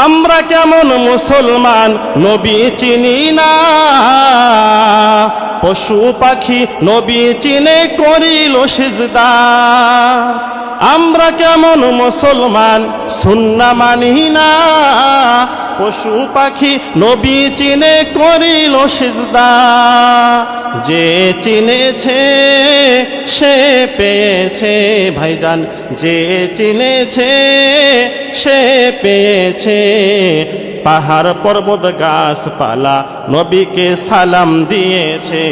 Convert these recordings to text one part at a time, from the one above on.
আমরা কেমন মুসলমান নবী চিনি না, পশু পাখি নবী চিনে করিল সিজদা। আমরা কেমন মুসলমান সুন্নাহ মানি না, পশু পাখি নবী চিনে করিল সিজদা। যে চিনেছে সে পেয়েছে ভাইজান, যে চিনেছে সে পেয়েছে। পাহাড় পর্বত গাছপালা নবীকে সালাম দিয়েছে,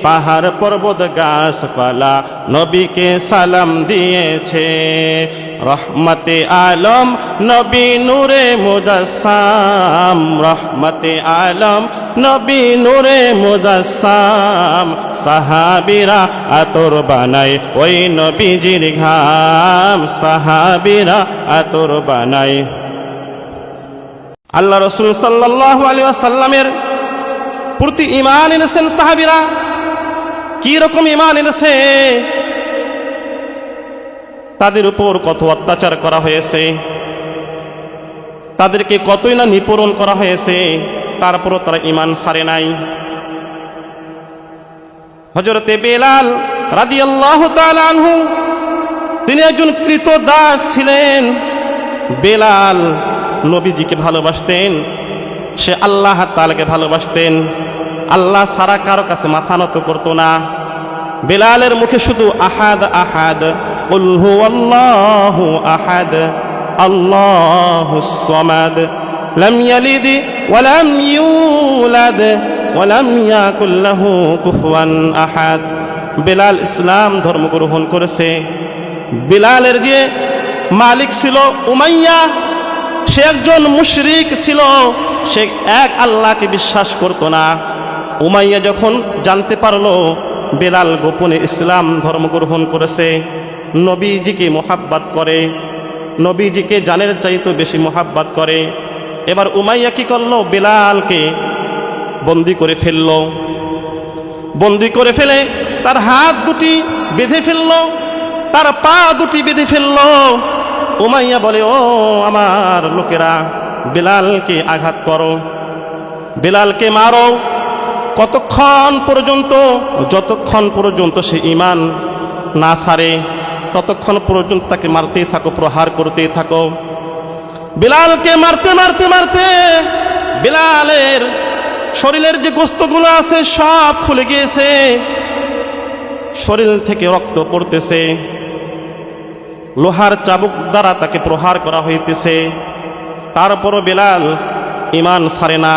পাহাড় পর্বত গাছপালা নবীকে সালাম দিয়েছে। রহমতে আলম নবী নূরে মুজাসসাম, রহমতে আলম নবী নূরে মুজাসসাম। সাহাবীরা আতর বানায় ওই নবীজির ঘাম, সাহাবীরা আতর বানায়। আল্লাহ রাসূল সাল্লাল্লাহু আলাইহি ওয়াসাল্লামের প্রতি ঈমান এনেছেন সাহাবীরা। কি রকম ঈমান এনেছে? তাদের উপর কত অত্যাচার করা হয়েছে, তাদেরকে কতই না নিপীড়ন করা হয়েছে, তারপরও তারা ঈমান ছাড়ে নাই। হযরতে বেলাল রাদিয়াল্লাহু তাআলা আনহু তিনি একজন কৃতদাস ছিলেন। বেলাল নবীজিকে ভালোবাসতেন, সে আল্লাহ তাআলাকে ভালোবাসতেন, আল্লাহ ছাড়া কারো কাছে মাথা নত করত না। বেলালের মুখে শুধু আহাদ আহাদ, কুল হুয়াল্লাহু আহাদ, আল্লাহুস সামাদ, লাম ইয়ালিদ ওয়া লাম ইউলাদ ওয়া লাম ইয়াকুল লাহু কুফুয়ান আহাদ। বেলাল ইসলাম ধর্ম গ্রহণ করেছে। বেলালের যে মালিক ছিল উমাইয়া, সে একজন মুশরিক ছিল, সে এক আল্লাহকে বিশ্বাস করত না। উমাইয়া যখন জানতে পারলো বেলাল গোপনে ইসলাম ধর্ম গ্রহণ করেছে, নবীজিকে মোহাব্বত করে, নবীজিকে জানের চাইতে বেশি মোহাব্বত করে, এবার উমাইয়া কি করলো? বেলালকে বন্দি করে ফেলল। বন্দি করে ফেলে তার হাত দুটি বেঁধে ফেলল, তার পা দুটি বেঁধে ফেলল। উমাইয়া বলে, ও আমার লোকেরা, বেলালকে আঘাত করো, বেলালকে মারো। কতক্ষণ পর্যন্ত? যতক্ষণ পর্যন্ত সে ঈমান না ছাড়ে ততক্ষণ পর্যন্ত তাকে মারতেই থাকো, প্রহার করতেই থাকো। বেলালকে মারতে মারতে মারতে বেলালের শরীরের যে গোস্তগুলো আছে সব খুলে গিয়েছে, শরীর থেকে রক্ত পড়তেছে, লোহার চাবুক দ্বারা তাকে প্রহার করা হইতেছে। তারপরও বেলাল ঈমান ছাড়ে না,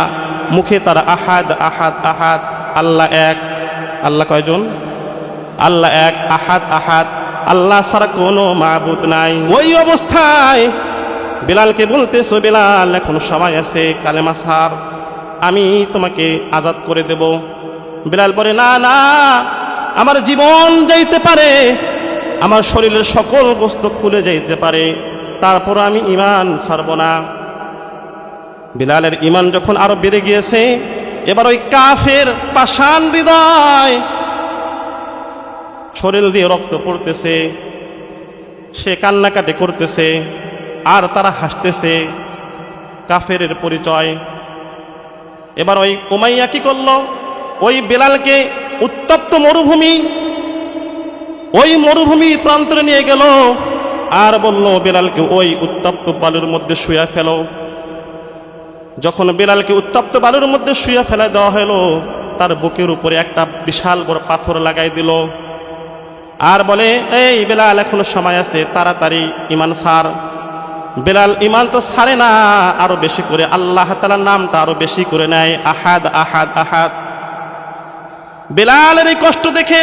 মুখে তার আহাদ আহাদ আহাদ, আল্লাহ এক। আল্লাহ কয়জন? আল্লাহ এক, আহাদ আহাদ, আল্লাহ ছাড়া কোনো মাবুদ নাই। ওই অবস্থায় বেলালকে বলতেছো, বেলাল এখন সময় আছে, কালেমা ছাড়, আমি তোমাকে আজাদ করে দেব। বেলাল বলে, না না, আমার জীবন যাইতে পারে, আমার শরীরের সকল গোস্ত খুলে যাইতে পারে, তারপর আমি ঈমান ছাড়ব না। বেলালের ঈমান যখন আরো বেড়ে গিয়েছে, এবার ওই কাফের পাষাণ হৃদয়, শরীর দিয়ে রক্ত পড়তেছে, সে কান্নাকাটি করতেছে আর তারা হাসতেছে, কাফেরের পরিচয়। এবার ওই উমাইয়া কি করলো? ওই বেলালকে উত্তপ্ত মরুভূমি, ওই মরুভূমি প্রান্তরে নিয়ে গেল আর বলল, বেলালকে ওই উত্তপ্ত বালুর মধ্যে শুয়ে ফেলো। যখন বেলালকে উত্তপ্ত বালুর মধ্যে শুয়ে ফেলা দেওয়া হলো, তার বুকের উপরে একটা বিশাল বড় পাথর লাগাই দিল আর বলে, এই বেলাল এখনো সময় আছে, তাড়াতাড়ি ঈমান ছাড়। বেলাল ঈমান তো ছাড়ে না, আরো বেশি করে আল্লাহ তাআলার নামটা আরো বেশি করে নেয়, আহাদ আহাদ আহাদ। বেলালের এই কষ্ট দেখে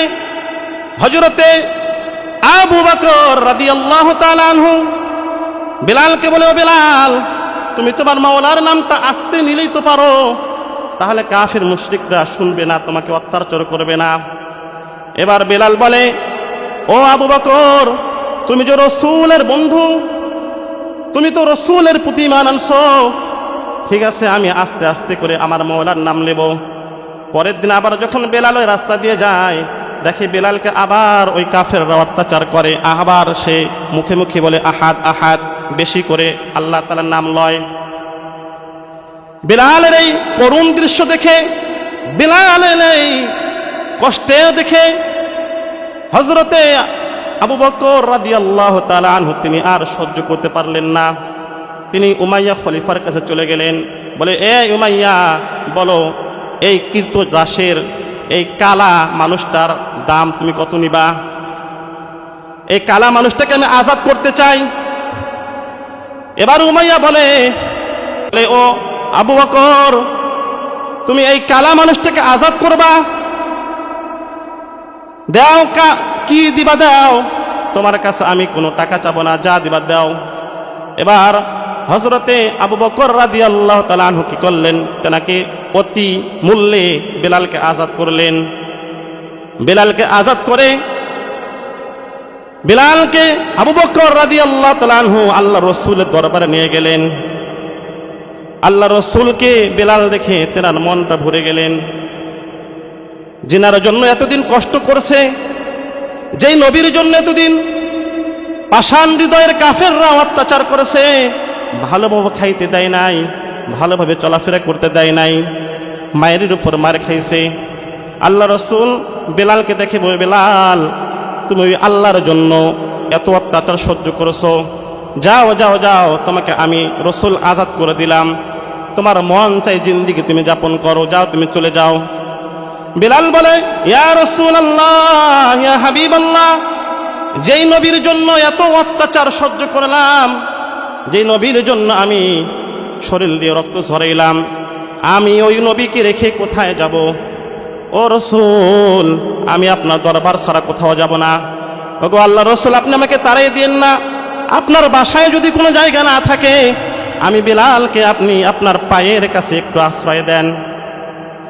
হযরতে আবু বকর রাদিয়াল্লাহু তাআলা আনহু বেলালকে বলে, ও বেলাল, তুমি তোমার মাওলার নামটা আস্তে নিলেই তো পারো, তাহলে কাফির মুশরিকরা শুনবে না, তোমাকে অত্যাচার করবে না। এবার বেলাল বলে, ও আবু বকর, তুমি যে রাসূলের বন্ধু, তুমি তো রাসূলের প্রতি ঈমান আনছো, ঠিক আছে, আমি আস্তে আস্তে করে আমার মাওলার নাম নেব। পরের দিন আবার যখন বেলাল ওই রাস্তা দিয়ে যায়, দেখে বেলালকে আবার ওই কাফেররা অত্যাচার করে, আবার সে মুখে মুখে বলে আহাদ আহাদ। বেশি করে আল্লাহ তাআলার নাম লয়। বিলালের এই করুণ দৃশ্য দেখে, বিলালের এই কষ্টে দেখে হযরতে আবু বকর রাদিয়াল্লাহু তাআলা আনহু তিনি আর সহ্য করতে পারলেন না। তিনি উমাইয়া খলিফার কাছে চলে গেলেন। বলে, এ উমাইয়া, বলো এই কৃতদাসের, এই কালা মানুষটার দাম তুমি কত নিবা? এই কালা মানুষটাকে আমি আজাদ করতে চাই। এবার উমাইয়া বলে, ও আবু বকর, তুমি এই কালা মানুষটাকে আজাদ করবা? দাও, কি দিবা দাও, তোমার কাছে আমি কোনো টাকা চাবো না, যা দিবা দাও। এবার হযরতে আবু বকর রাদিয়াল্লাহু তাআলা আনহু কি করলেন? তেনাকে অতি মূল্যে বেলালকে আজাদ করলেন। বেলালকে আজাদ করে বেলালকে আবু বকর রাদিয়াল্লাহু তাআলা আনহু আল্লাহ রাসূলের দরবারে নিয়ে গেলেন। আল্লাহ রাসূলকে বেলাল দেখে তেনার মনটা ভরে গেলেন। জিনার জন্য এতদিন কষ্ট করছে, যেই নবীর জন্য এতদিন পাষাণ হৃদয়ের কাফেররা অত্যাচার করেছে, ভালোভাবে খাইতে দেয় নাই, ভালোভাবে চলাফেরা করতে দেয় নাই, মায়ের উপর মার খাইছে। আল্লাহ রাসূল বেলালকে দেখে বলে, বেলাল, তুমি আল্লাহর জন্য এত অত্যাচার সহ্য করেছো, যাও যাও যাও, তোমাকে আমি রাসূল আজাদ করে দিলাম, তোমার মন চাই জিন্দেগি তুমি যাপন করো, যাও তুমি চলে যাও। বেলাল বলে, ইয়া রাসূলুল্লাহ, ইয়া হাবিবাল্লাহ, যেই নবীর জন্য এত অত্যাচার সহ্য করলাম, যেই নবীর জন্য আমি শরীর দিয়ে রক্ত ঝরাইলাম, আমি ওই নবীকে রেখে কোথায় যাব? ও রাসূল, আমি আপনার দরবার ছাড়া কোথাও যাব না। ওগো আল্লাহ রাসূল, আপনি আমাকে তাড়িয়ে দিন না। আপনার বাসায় যদি কোনো জায়গা না থাকে, আমি বেলালকে আপনি আপনার পায়ের কাছে একটু আশ্রয় দেন।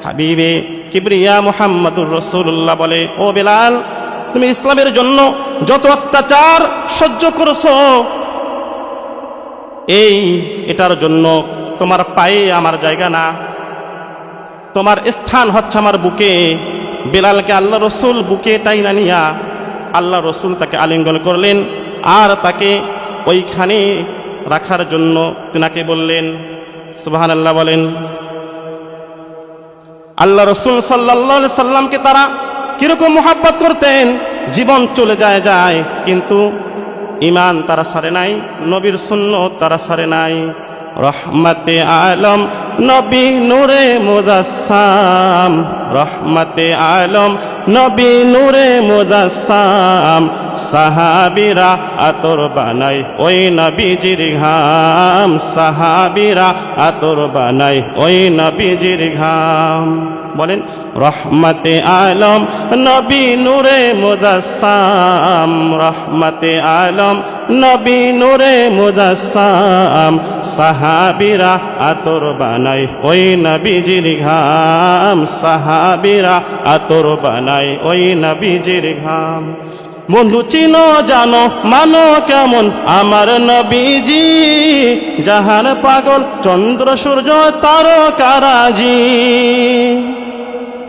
হাবিবে কিবরিয়া মুহাম্মদুর রাসূলুল্লাহ বলে, ও বেলাল, তুমি ইসলামের জন্য যত অত্যাচার সহ্য করেছো, এটার জন্য তোমার পায়ে আমার জায়গা না, তোমার স্থান হচ্ছে আমার বুকে। বেলালকে আল্লাহ রাসূল বুকে টাইনা নিয়া আল্লাহ রাসূল তাকে আলিঙ্গন করলেন, আর তাকে ওইখানে রাখার জন্য তিনাকে বললেন। সুবহানাল্লাহ বলেন। আল্লাহ রাসূল সাল্লাল্লাহু আলাইহি সাল্লামকে তারা কিরকম মুহাব্বত করতেন, জীবন চলে যায় কিন্তু ঈমান তারা ছাড়ে নাই, নবীর সুন্নাত তারা ছাড়ে নাই। রহমতে আলম নবী নূরে মুজাসসাম, রহমতে আলম নবী নূরে মুজাসসাম, সাহাবীরা আতর বানাই ওই নবীজির ঘাম, সাহাবীরা আতর বানাই ওই নবীজির ঘাম। বলেন, রহমতে আলম নবী নূরে মুজাসসাম, রহমতে আলম নবী নূরে মুজাসসাম, সাহাবীরা আতর বানাই ওই নবীজির ঘাম, সাহাবীরা আতর বানাই ওই নবীজির ঘাম। বন্ধু চিনো জানো মানো কেমন আমার নবীজি, জাহান পাগল চন্দ্র সূর্য তারকারাজি।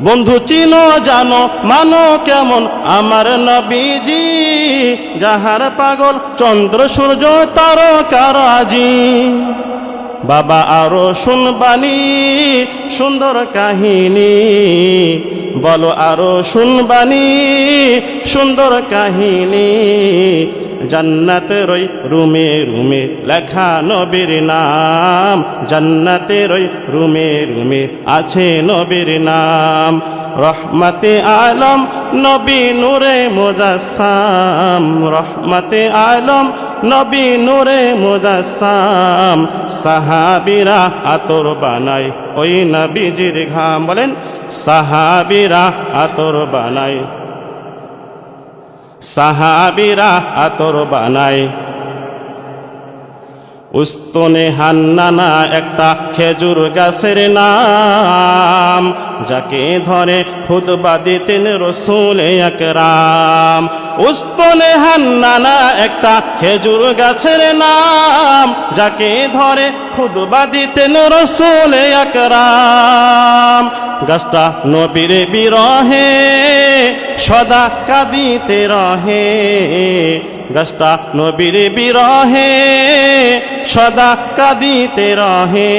বন্ধু চিনো জানো মানো কেমন আমার নবীজি, জাহান পাগল চন্দ্র সূর্য তারকারাজি। বাবা আরো শুনবানি সুন্দর কাহিনী, বলো আরো শুনবানি সুন্দর কাহিনী। জান্নাতের ওই রুমে রুমে লেখা নবীর নাম, জান্নাতের ওই রুমে রুমে আছে নবীর নাম। রহমতে আলম নবী নূরে মুজাসসাম, রহমতে আলম নবী নূরে মুজাসসাম, সাহাবীরা আতর বানাই ওই নবীজির ঘাম। বলেন, সাহাবীরা আতর বানাই, সাহাবীরা আতর বানাই। উস্তনে হান্নানা একটা খেজুর গাছের নাম, যাকে ধরে খুতবা দিতেন রাসূল আকরাম। উস্তনে হান্নানা একটা খেজুর গাছের নাম, যাকে ধরে খুতবা দিতেন রাসূল আকরাম। গাছটা নবীর বিরহে সদা কাঁদিতে রহে, গাছটা নবীর বিরহে সদা কাঁদিতে রহে।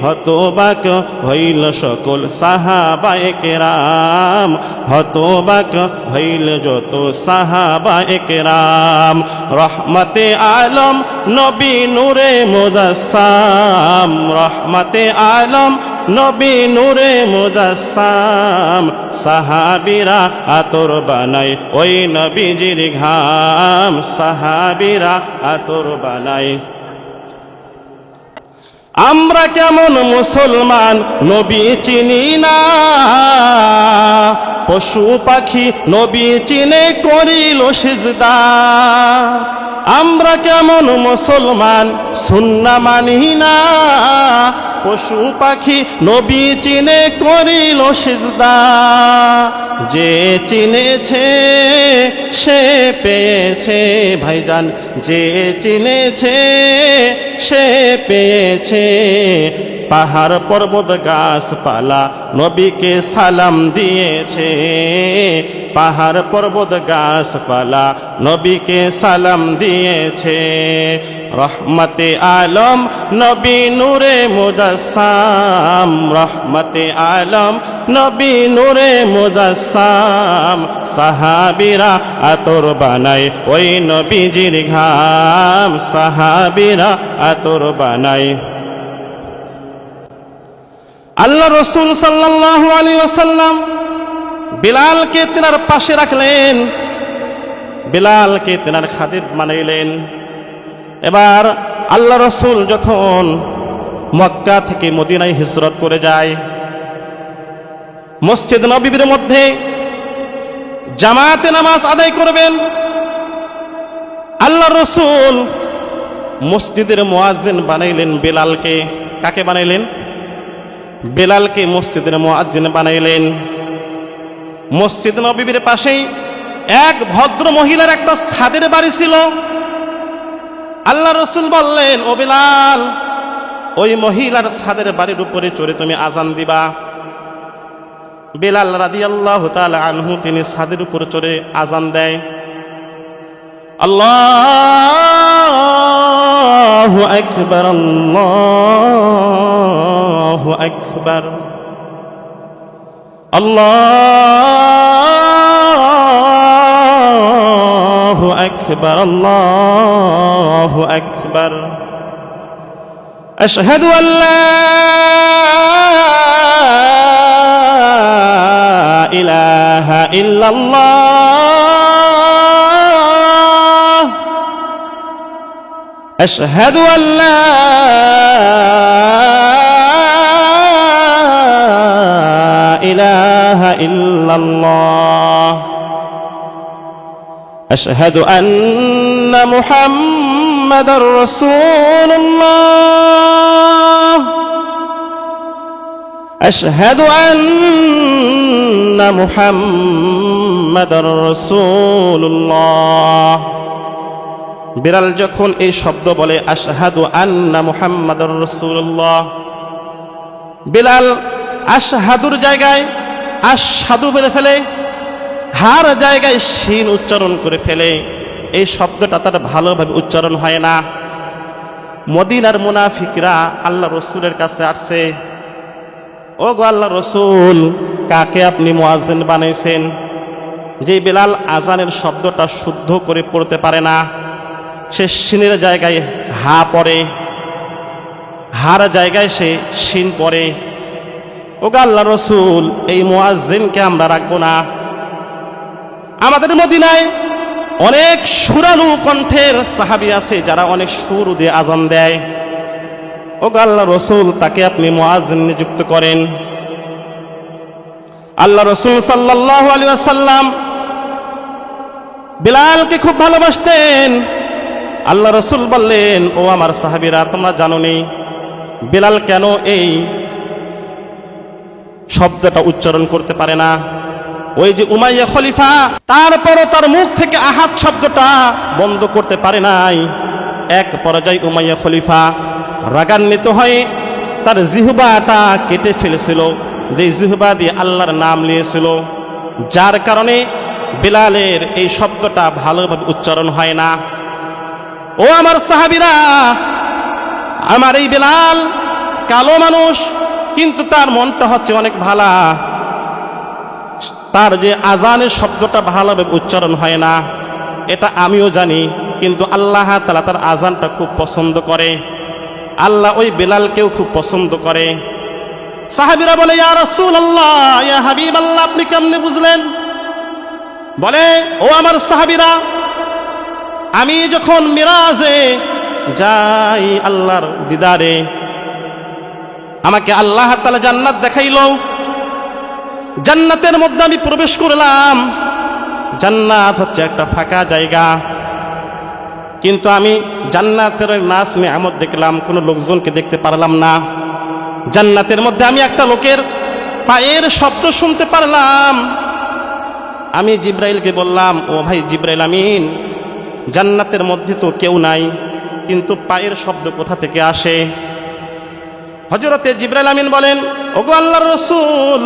হতবাক হইল সকল সাহাবায়ে কেরাম, হতবাক হইল যত সাহাবায়ে কেরাম। রহমতে আলম নবী নূরে মুজাসসাম, রহমতে আলম নবী নূরে মুজাসসাম। সাহাবীরা আতর বানায় ওই নবীজির ঘাম, সাহাবীরা আতর বানায়। আমরা কেমন মুসলমান নবী চিনি না, পশু পাখি নবী চিনে করিল সিজদা। আমরা কেমন মুসলমান সুন্নাহ মানি না, পশু পাখি নবী চিনে করিল সিজদা। যে চিনেছে সে পেয়েছে ভাইজান, যে চিনেছে সে পেয়েছে। পাহাড় পর্বত গাছপালা নবীকে সালাম দিয়েছে, পাহাড় পর্বত গাছপালা নবীকে সালাম দিয়েছে। রহমতে আলম নবী নূরে মুজাসসাম, রহমতে আলম নবী নূরে মুজাসসাম। সাহাবীরা আতর বানায় ওই নবীজির ঘাম, সাহাবীরা আতর বানায়। আল্লাহ রসুল সাল্লাল্লাহু আলাইহি ওয়াসাল্লাম বিলালকে তেনার পাশে রাখলেন, বিলালকে তেনার খাদিম বানাইলেন। এবার আল্লাহ রসুল যখন মক্কা থেকে মদিনায় হিজরত করে যায়, মসজিদ নববীর মধ্যে জামাতে নামাজ আদায় করবেন। আল্লাহ রসুল মসজিদের মুয়াজ্জিন বানাইলেন বেলালকে। কাকে বানাইলেন? বেলালকে মসজিদের মুয়াজ্জিন বানাইলেন। মসজিদ নববীর পাশেই এক ভদ্র মহিলার একটা ছাদের বাড়ি ছিল। আল্লাহ রসুল বললেন, ও বেলাল, ওই মহিলার ছাদের বাড়ির উপরে চড়ে তুমি আজান দিবা। বেলাল রাদিয়াল্লাহু তাআলা আনহু তিনি ছাদের উপরে চড়ে আজান দেয়। আল্লাহু আকবার, আল্লাহু আকবার, আল্লাহু আকবার, আল্লাহু আকবার। আশহাদু আল্লা ইলাহা ইল্লাল্লাহ, আশহাদু আল্লা ইলাহা ইল্লাল্লাহ, আশহাদু আন্না মুহাম্মাদার রাসূলুল্লাহ, আশহাদু আন্না মুহাম্মাদার রাসূলুল্লাহ। বিড়াল যখন এই শব্দ বলে আশহাদু আন্না মুহাম্মাদার রাসূলুল্লাহ, বিলাল আশহাদুর জায়গায় আশহাদু বলে ফেলে, হার জায়গায় শিন উচ্চারণ করে ফেলে। এই শব্দটা তার ভালোভাবে উচ্চারণ হয় না। মদিনার মুনাফিকরা আল্লাহ রসুলের কাছে আসছে, ও গো আল্লাহ রসুল, কাকে আপনি মুয়াজ্জিন বানাইছেন? যে বিলাল আজানের শব্দটা শুদ্ধ করে পড়তে পারে না, সে শিনের জায়গায় হা পড়ে, হার জায়গায় সে শিন পড়ে। ও গো আল্লাহ রসুল, এই মুয়াজ্জিনকে আমরা রাখবো না। আমাদের মদিনায় অনেক সুরানু কণ্ঠের সাহাবী আছে যারা অনেক সুর দিয়ে আজান দেয়। ও গো আল্লাহ রসুল, তাকে আপনি মুয়াজ্জিন নিযুক্ত করেন। আল্লাহ রসুল সাল্লাল্লাহু আলাইহি ওয়াসাল্লাম বিলালকে খুব ভালোবাসতেন। আল্লাহ রসুল বললেন, ও আমার সাহাবীরা, তোমরা জানো নি বিলাল কেন এই শব্দটা উচ্চারণ করতে পারে না? ওই যে উমাইয়া খলিফা, তারপরও তার মুখ থেকে আহাদ শব্দটা বন্ধ করতে পারে নাই। এক পর্যায়ে উমাইয়া খলিফা রাগান্বিত হয়ে তার জিহ্বাটা কেটে ফেলেছিল, যে জিহ্বা দিয়ে আল্লাহর নাম নিয়েছিল, যার কারণে বেলালের এই শব্দটা ভালোভাবে উচ্চারণ হয় না। ও আমার সাহাবীরা, আমার এই বেলাল কালো মানুষ, কিন্তু তার মনটা হচ্ছে অনেক ভালা। তার যে আজানের শব্দটা ভালোভাবে উচ্চারণ হয় না, এটা আমিও জানি, কিন্তু আল্লাহ তাআলা তার আজানটা খুব পছন্দ করে। আল্লাহ ওই বেলালকেও খুব পছন্দ করে। সাহাবীরা বলে, ইয়া রাসূলুল্লাহ, ইয়া হাবিবাল্লাহ, আপনি কেমনে বুঝলেন? বলে, ও আমার সাহাবীরা, আমি যখন মিরাজে যাই আল্লাহর দিদারে, আমাকে আল্লাহ তাআলা জান্নাত দেখাইলো। জান্নাতের মধ্যে আমি প্রবেশ করলাম। জান্নাত হচ্ছে একটা ফাঁকা জায়গা, কিন্তু আমি জান্নাতের নাস নিয়ামত দেখলাম, কোনো লোকজনকে দেখতে পারলাম না। জান্নাতের মধ্যে আমি একটা লোকের পায়ের শব্দ শুনতে পারলাম। আমি জিব্রাইলকে বললাম, ও ভাই জিব্রাইল আমিন, জান্নাতের মধ্যে তো কেউ নাই, কিন্তু পায়ের শব্দ কোথা থেকে আসে? হযরতে জিব্রাইল আমিন বলেন, ওগো আল্লাহর রাসূল,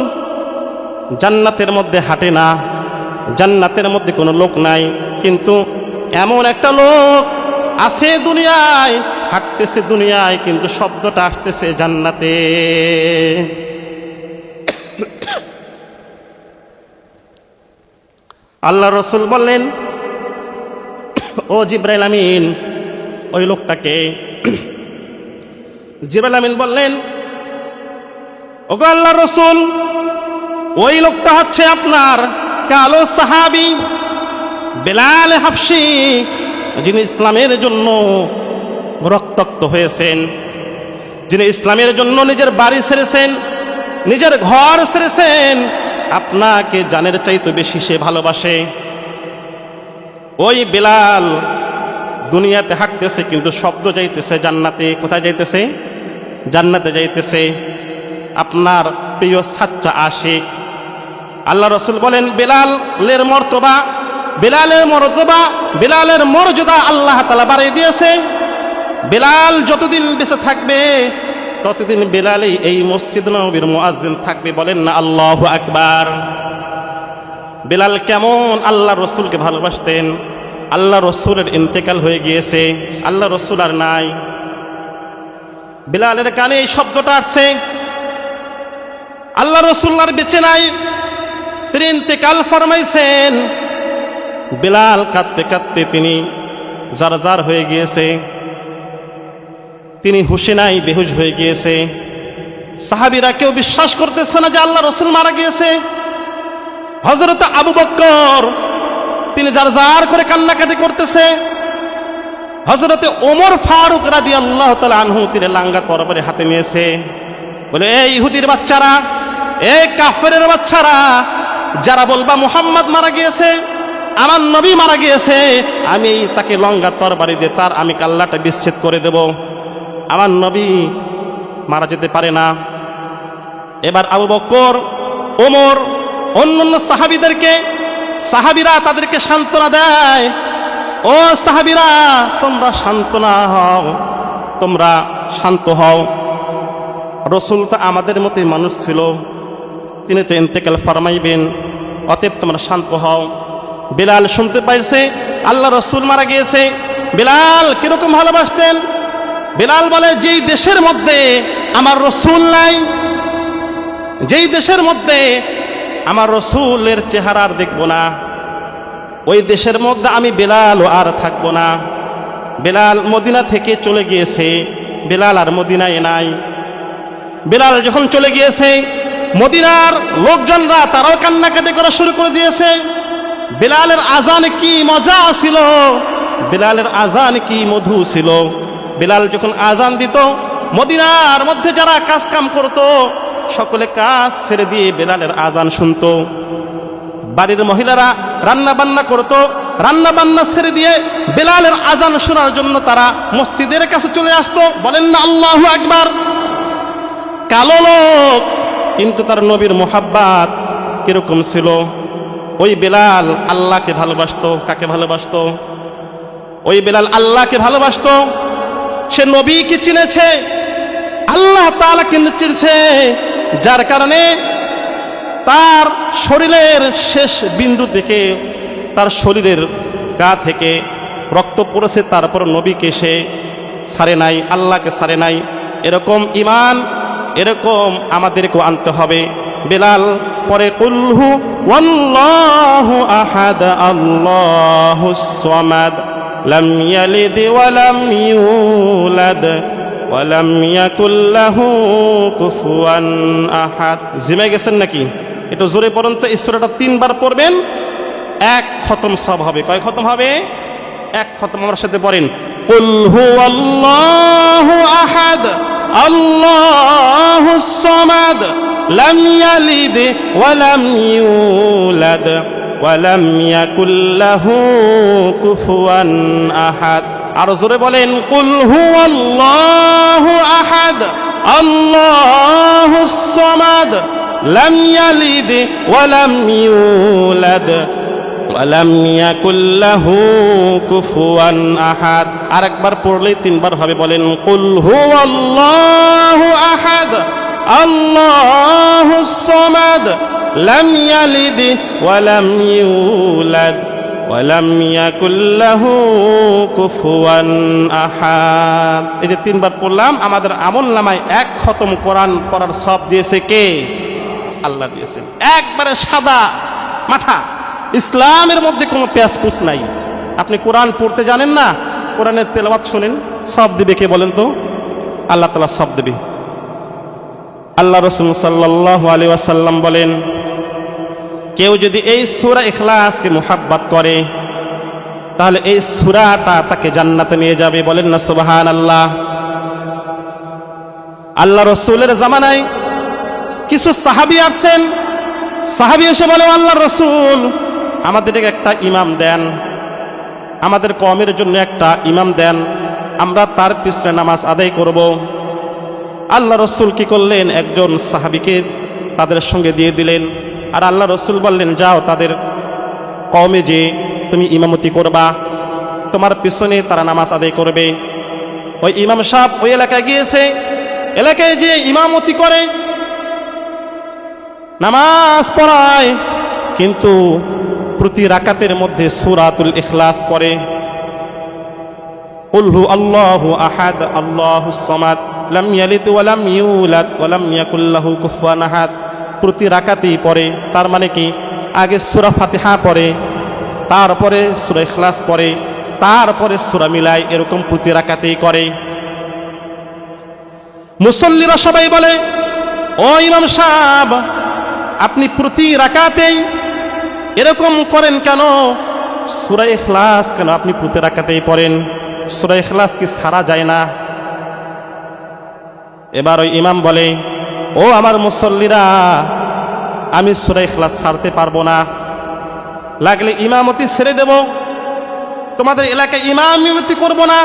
জান্নাতের মধ্যে হাঁটে না, জান্নাতের মধ্যে কোনো লোক নাই, কিন্তু এমন একটা লোক আছে দুনিয়ায়, হাঁটতেছে দুনিয়ায়, কিন্তু শব্দটা আসতেছে জান্নাতে। আল্লাহ রাসূল বললেন, ও জিব্রাইল আমিন, ওই লোকটাকে? জিব্রাইল আমিন বললেন, ওগো আল্লাহর রাসূল, ওই লোকটা হচ্ছে আপনার কালো সাহাবী বেলাল হাবশী, যিনি ইসলামের জন্য রক্তাক্ত হয়েছেন, যিনি ইসলামের জন্য নিজের বাড়ি ছেড়েছেন, নিজের ঘর ছেড়েছেন। আপনাকে জানের চাইতে বেশি সে ভালোবাসে। ওই বেলাল দুনিয়াতে হাঁটতেছে, কিন্তু শব্দ যাইতেছে জান্নাতে। কোথায় যাইতেছে? জান্নাতে যাইতেছে। আপনার প্রিয় সাচ্চা আশিক। আল্লাহ রাসূল বলেন, বেলালের মর্তবা, বেলালের মর্তবা, বেলালের মর্যাদা আল্লাহ তাআলা বাড়িয়ে দিয়েছে। বেলাল যতদিন বেঁচে থাকবে, ততদিন বেলালই এই মসজিদ নববীর মুয়াজ্জিন থাকবে। বলেন না আল্লাহু আকবার। বেলাল কেমন আল্লাহ রসুলকে ভালোবাসতেন। আল্লাহ রসুলের ইন্তেকাল হয়ে গিয়েছে, আল্লাহ রসুল আর নাই। বেলালের কানে এই শব্দটা আসছে, আল্লাহ রসুল আর বেঁচে নাই, তিনি ইন্তেকাল ফরমাইছেন। বেলাল কাঁদতে কাঁদতে তিনি জারজার হয়ে গিয়েছে, তিনি হুঁশে নাই, বেহুশ হয়ে গিয়েছে। সাহাবীরা কেউ বিশ্বাস করতেছে না যে আল্লাহ রসুল মারা গিয়েছে। হযরত আবু বকর তিনি জারজার করে কান্নাকাটি করতেছে। হযরতে ওমর ফারুক রাদিয়াল্লাহু তাআলা আনহু তিনি লাঙ্গা তরবারি হাতে নিয়েছে, বলে, এই ইহুদির বাচ্চারা, এই কাফেরের বাচ্চারা, যারা বলবা মুহাম্মদ মারা গিয়েছে, আমার নবী মারা গিয়েছে, আমি তাকে লঙ্গা তরবারি দিয়ে তার আমি কাল্লাটা বিচ্ছেদ করে দেব। আমার নবী মারা যেতে পারে না। এবার আবু বকর, ওমর, অন্যান্য সাহাবীরা তাদেরকে সান্ত্বনা দেয়, ও সাহাবীরা, তোমরা সান্ত্বনা হও, তোমরা শান্ত হও। রসুল তো আমাদের মতোই মানুষ ছিল, তিনি তো ইন্তেকাল ফরমাইবেন, অতএব তোমরা শান্ত হও। বেলাল শুনতে পাইছে আল্লাহ রসুল মারা গিয়েছে। বেলাল কিরকম ভালোবাসতেন? বেলাল বলে, যেই দেশের মধ্যে আমার রসুল নাই, যেই দেশের মধ্যে আমার রসুলের চেহারা আর দেখবো না, ওই দেশের মধ্যে আমি বেলাল আর থাকবো না। বেলাল মদিনা থেকে চলে গিয়েছে, বেলাল আর মদিনায় নাই। বেলাল যখন চলে গিয়েছে, মদিনার লোকজনরা তারাও কান্নাকাটি করা শুরু করে দিয়েছে। বেলালের আজান কি মজা ছিল, বেলালের আজান কি মধু ছিল। বেলাল যখন আজান দিত, মদিনার মধ্যে যারা কাজ কাম করত, সকলে কাজ ছেড়ে দিয়ে বেলালের আজান শুনতো। বাড়ির মহিলারা রান্না বান্না করত, রান্না বান্না ছেড়ে দিয়ে বেলালের আজান শোনার জন্য তারা মসজিদের কাছে চলে আসতো। বলেন না আল্লাহু আকবার। কালো লোক, কিন্তু তার নবীর মোহাব্বত কিরকম ছিল? ওই বেলাল আল্লাহকে ভালোবাসতো। কাকে ভালোবাসতো? ওই বেলাল আল্লাহকে ভালোবাসতো। সে নবীকে চিনেছে, আল্লাহ তাআলাকে চিনছে, যার কারণে তার শরীরের শেষ বিন্দু থেকে, তার শরীরের গা থেকে রক্ত পড়েছে, তারপর নবীকে সে ছাড়ে নাই, আল্লাহকে ছাড়ে নাই। এরকম ঈমান, এরকম আমাদেরকেও আনতে হবে। বেলাল পরে কুলহু ওয়াল্লাহু আহাদ আল্লাহুস সামাদ লাম ইয়ালিদ ওয়া লাম ইউলাদ ওয়া লাম ইয়াকুল লাহু কুফুয়ান আহাদ। জিমে গেছেন নাকি? একটু জোরে পড়ুন তো। এই সূরাটা 3 বার পড়বেন, 1 খতম সব হবে। কয় খতম হবে? 1 খতম। আমার সাথে পড়েন, কুল হুয়াল্লাহু আহাদ আল্লাহুস সামাদ লাম ইয়ালিদ ওয়া লাম ইউলাদ ওয়া লাম ইয়াকুল লাহু কুফুয়ান আহাদ। আর জোরে বলেন, কুল হুয়াল্লাহু আহাদ আল্লাহুস সামাদ লাম ইয়ালিদ ওয়া লাম ইউলাদ ওয়া লাম ইয়াকুল লাহু কুফুয়ান আহাদ। আরেকবার পড়লেই 3 বার হবে। বলেন, কুল হুয়াল্লাহু আহাদ আল্লাহুস সামাদ লাম ইয়ালিদ ওয়া লাম ইউলাদ ওয়া লাম ইয়াকুল লাহু কুফুয়ান আহাদ। এই যে 3 বার পড়লাম, আমাদের আমলনামায় 1 খতম কোরআন পড়ার সব দিয়েছে কে? আল্লাহ দিয়েছেন। একবারে সাদা মাথা, ইসলামের মধ্যে কোনো প্যাঁচকুচ নাই। আপনি কোরআন পড়তে জানেন না, কোরআনের তেলাওয়াত শুনেন, সব দিবে কে বলেন তো? আল্লাহ তাআলা সব দেবে। আল্লাহ রাসূল সাল্লাল্লাহু আলাইহি ওয়াসাল্লাম বলেন, কেউ যদি এই সূরা ইখলাসকে মুহাব্বত করে তাহলে এই সূরাটা তাকে জান্নাতে নিয়ে যাবে। বলেন না সুবহানাল্লাহ। আল্লাহ রাসূলের জামানায় কিছু সাহাবী আসছেন, সাহাবী এসে বলে, আল্লাহর রাসূল আমাদের একটা ইমাম দেন, আমাদের কওমের জন্য একটা ইমাম দেন, আমরা তার পিছনে নামাজ আদায় করব। আল্লাহ রাসূল কি করলেন? একজন সাহাবীকে তাদের সঙ্গে দিয়ে দিলেন। আর আল্লাহ রাসূল বললেন, যাও তাদের কওমে যে তুমি ইমামতি করবা, তোমার পিছনে তারা নামাজ আদায় করবে। ওই ইমাম সাহেব ওই এলাকায় গিয়েছে, এলাকায় যে ইমামতি করে, নামাজ পড়ায়, কিন্তু প্রতি রাকাতের মধ্যে সূরাতুল ইখলাস পড়ে। কুল হু আল্লাহু আহাদ আল্লাহুস সামাদ লাম ইয়ালিদ ওয়া লাম ইউলাদ ওয়া লাম ইয়াকুল লাহু কুফুয়ান আহাদ। প্রতি রাকাতেই পড়ে। তার মানে কি? আগে সূরা ফাতিহা পড়ে, তারপরে সূরা ইখলাস পড়ে, তারপরে সূরা মিলায়, এরকম প্রতি রাকাতেই করে। মুসল্লিরা সবাই বলে, ও ইমাম সাহেব, আপনি প্রতি রাকাতেই এরকম করেন কেন? সূরা ইখলাস কেন আপনি প্রতি রাকাতেই পড়েন? সূরা ইখলাস কি ছাড়া যায় না? এবার ওই ইমাম বলে, ও আমার মুসল্লিরা, আমি সূরা ইখলাস ছাড়তে পারবো না, লাগলে ইমামতি ছেড়ে দেব, তোমাদের এলাকায় ইমামতি করব না,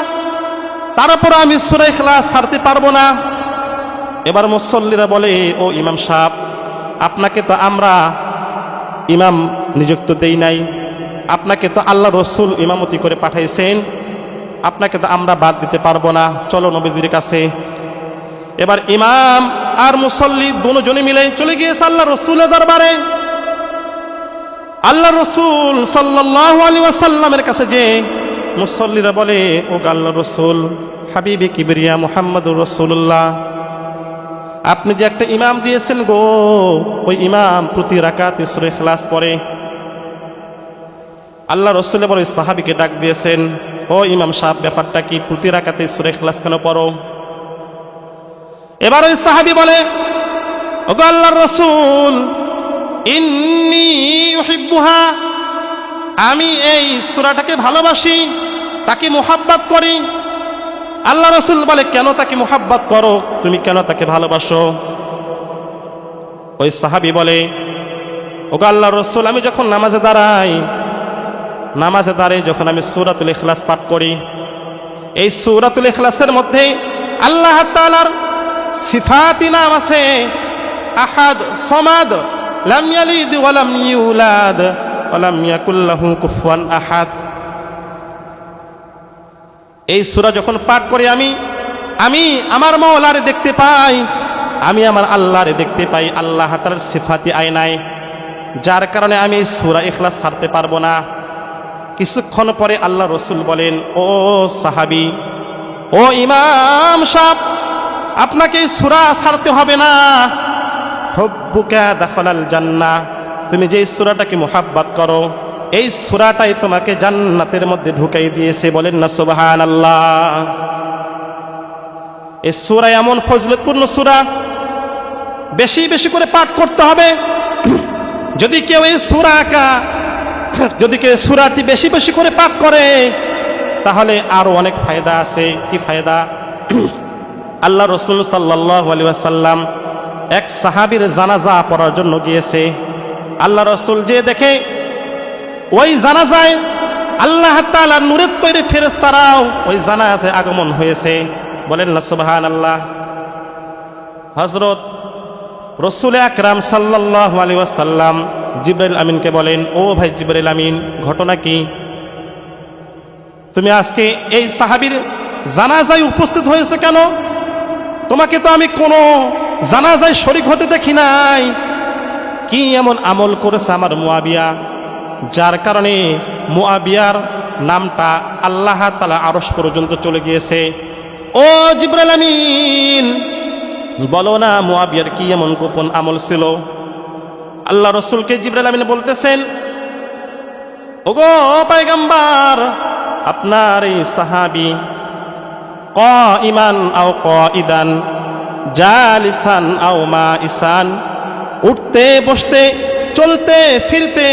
তারপর আমি সূরা ইখলাস ছাড়তে পারবো না। এবার মুসল্লিরা বলে, ও ইমাম সাহেব, আপনাকে তো আমরা ইমাম নিযুক্ত দেই নাই, আপনাকে তো আল্লাহ রাসূল ইমামতি করে পাঠাইছেন, আপনাকে তো আমরা বাদ দিতে পারবো না, চলো নবীজির কাছে। এবার ইমাম আর মুসল্লি দুজনে মিলে চলে গিয়েছে আল্লাহ রাসূলের দরবারে। আল্লাহ রাসূল সাল্লাল্লাহু আলাইহি ওয়াসাল্লামের কাছে যে মুসল্লিরা বলে, ও আল্লাহ রাসূল, হাবিবে কিবরিয়া মুহাম্মদুর রাসূলুল্লাহ, আপনি যে একটা ইমাম দিয়েছেন গো, ওই ইমাম প্রতি রাকাতে সূরা ইখলাস পড়ে। আল্লাহ রাসূল বলে, সাহাবীকে ডাক দিয়েছেন, ও ইমাম সাহেব, ব্যাপারটা কি? প্রতি রাকাতে সূরা ইখলাস কেন পড়ো? এবার ওই সাহাবী বলে, ও গো আল্লাহর রাসূল, ইন্নী ইউহিব্বুহা, আমি এই সূরাটাকে ভালোবাসি, তাকে মুহাব্বত করি। আল্লাহ রাসূল বলে, কেন তাকে মুহাব্বত করো? তুমি কেন তাকে ভালোবাসো? ওই সাহাবী বলে, ও গো আল্লাহর রাসূল, আমি যখন নামাজে দাঁড়াই, নামাজে দাঁড়িয়ে যখন আমি সূরাতুল ইখলাস পাঠ করি, এই সূরাতুল ইখলাসের মধ্যে আল্লাহ তাআলার সিফাতি নাম আছে, আহাদ, সামাদ, লাম ইয়ালিদ ওয়া লাম ইউলাদ ওয়া লাম ইয়াকুল লাহু কুফুয়ান আহাদ। এই সূরা যখন পাঠ করি আমি আমার মাওলারে দেখতে পাই, আমি আমার আল্লাহরে দেখতে পাই আল্লাহ তাআলার সিফাতি আয়নায়, যার কারণে আমি এই সূরা ইখলাস ছাড়তে পারবো না। কিছুক্ষণ পরে আল্লাহ রসুল বলেন, ও সাহাবী, ও ইমাম সাহেব, আপনাকে এই সূরা ছাড়তে হবে না। হুব্বুকা দাখালাল জান্নাহ, তুমি যে সূরাটাকে মুহাব্বত করো এই সূরাটাই তোমাকে জান্নাতের মধ্যে ঢুকাই দিয়েছে। বলেন না সুবহানাল্লাহ। এই সূরা এমন ফজিলতপূর্ণ সূরা, বেশি বেশি করে পাঠ করতে হবে। যদি কেউ এই সূরাটি বেশি বেশি করে পাঠ করে তাহলে আরো অনেক ফায়দা আছে। কি ফায়দা? আল্লাহ রসুল সাল্লাল্লাহু আলাইহি ওয়াসাল্লাম এক সাহাবীর জানাজা পড়ার জন্য গিয়েছে। আল্লাহ রসুল যে দেখে ওই জানাজায় আল্লাহ তাআলার নূরের তৈরি ফেরেশতারাও ওই জানাজায় আগমন হয়েছে। বলেন না সুবহানাল্লাহ। হযরত রাসূল আকরাম সাল্লাল্লাহু আলাইহি ওয়াসাল্লাম জিবরাইল আমিনকে বলেন, ও ভাই জিবরাইল আমিন, ঘটনা কি? তুমি আজকে এই সাহাবীর জানাজায় উপস্থিত হয়েছে কেন? তোমাকে তো আমি কোনো জানাজায় শরীক হতে দেখি নাই। কি এমন আমল করেছে আমার মুআবিয়া, যার কারণে মুআবিয়ার নামটা আল্লাহ তাআলা আরশ পর্যন্ত চলে গিয়েছে? ও জিবরাইল আমিন, বলো না মুআবিয়ার কি এমন গোপন আমল ছিল? আল্লাহ রসুলকে জিবরাইল আমিন বলতেছেন, ওগো পয়গম্বর, আপনার এই সাহাবী কাইমান আও কাইদান, জালিসান আও মাইসান, উঠতে বসতে চলতে ফিরতে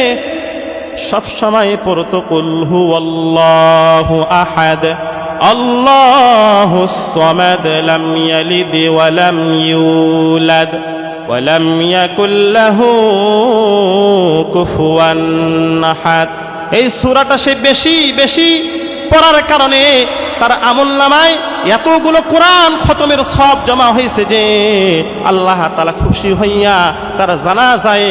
সব সময় পড়তো কুল হুয়াল্লাহু আহাদ আল্লাহুস সামাদ লাম ইয়ালিদ ওয়া লাম ইউলাদ ওয়া লাম ইয়াকুল লাহু কুফুয়ান আহাদ। এই সূরাটা সে বেশি বেশি পড়ার কারণে তার আমলনামায় এতগুলো কোরআন খতমের সব জমা হয়েছে যে আল্লাহ তাআলা খুশি হইয়া তার জানাজায়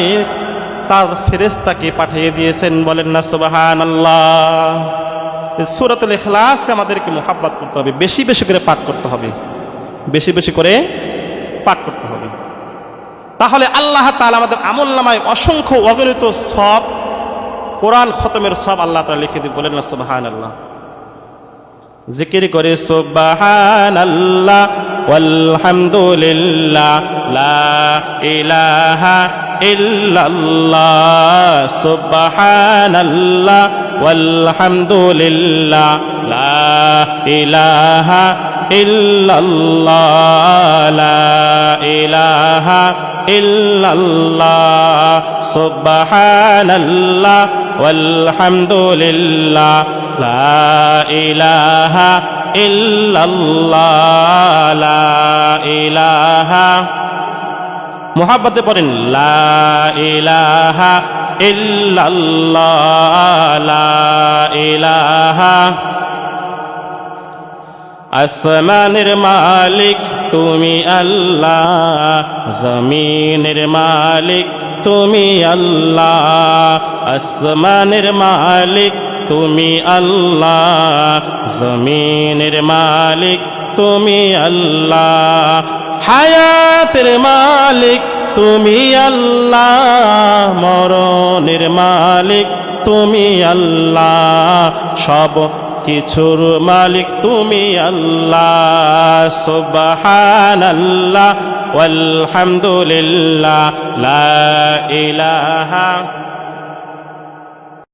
তার ফেরেশতাকে পাঠিয়ে দিয়েছেন। বলেন না সুবহানাল্লাহ। সূরাতুল ইখলাস আমাদেরকে মুহাব্বত করতে হবে, বেশি বেশি করে পাঠ করতে হবে, বেশি বেশি করে পাঠ করতে হবে। তাহলে আল্লাহ তাআলা আমাদের আমলনামায় অসংখ্য অগণিত সব কোরআন খতমের সব আল্লাহ তাআলা লিখে দিবেন। বলেন না সুবহানাল্লাহ। জিকির করে সুবহানাল্লাহ ওয়ালহামদুলিল্লাহ লা ইলাহা ইল্লাল্লাহ, সুবহানাল্লাহ ওয়ালহামদুলিল্লাহ লা ইলাহা ইল্লাল্লাহ, লা ইলাহা ইল্লাল্লাহ, সুবহানাল্লাহ ওয়ালহামদুলিল্লাহ লা ইলাহা ইল্লাল্লাহ, লা ইলাহা। মুহাব্বতে পড়েন লা ইলাহা ইল্লাল্লাহ, লা ইলাহা। আসমানের মালিক তুমি আল্লাহ, জমিনের মালিক তুমি আল্লাহ। আসমানের মালিক তুমি আল্লাহ, জমিনের মালিক তুমি আল্লাহ। হায়াতের মালিক তুমি আল্লাহ, মরণের মালিক তুমি আল্লাহ। সব কিছুর মালিক তুমি আল্লাহ। সুবহানাল্লাহ ওয়ালহামদুলিল্লাহ লা ইলাহা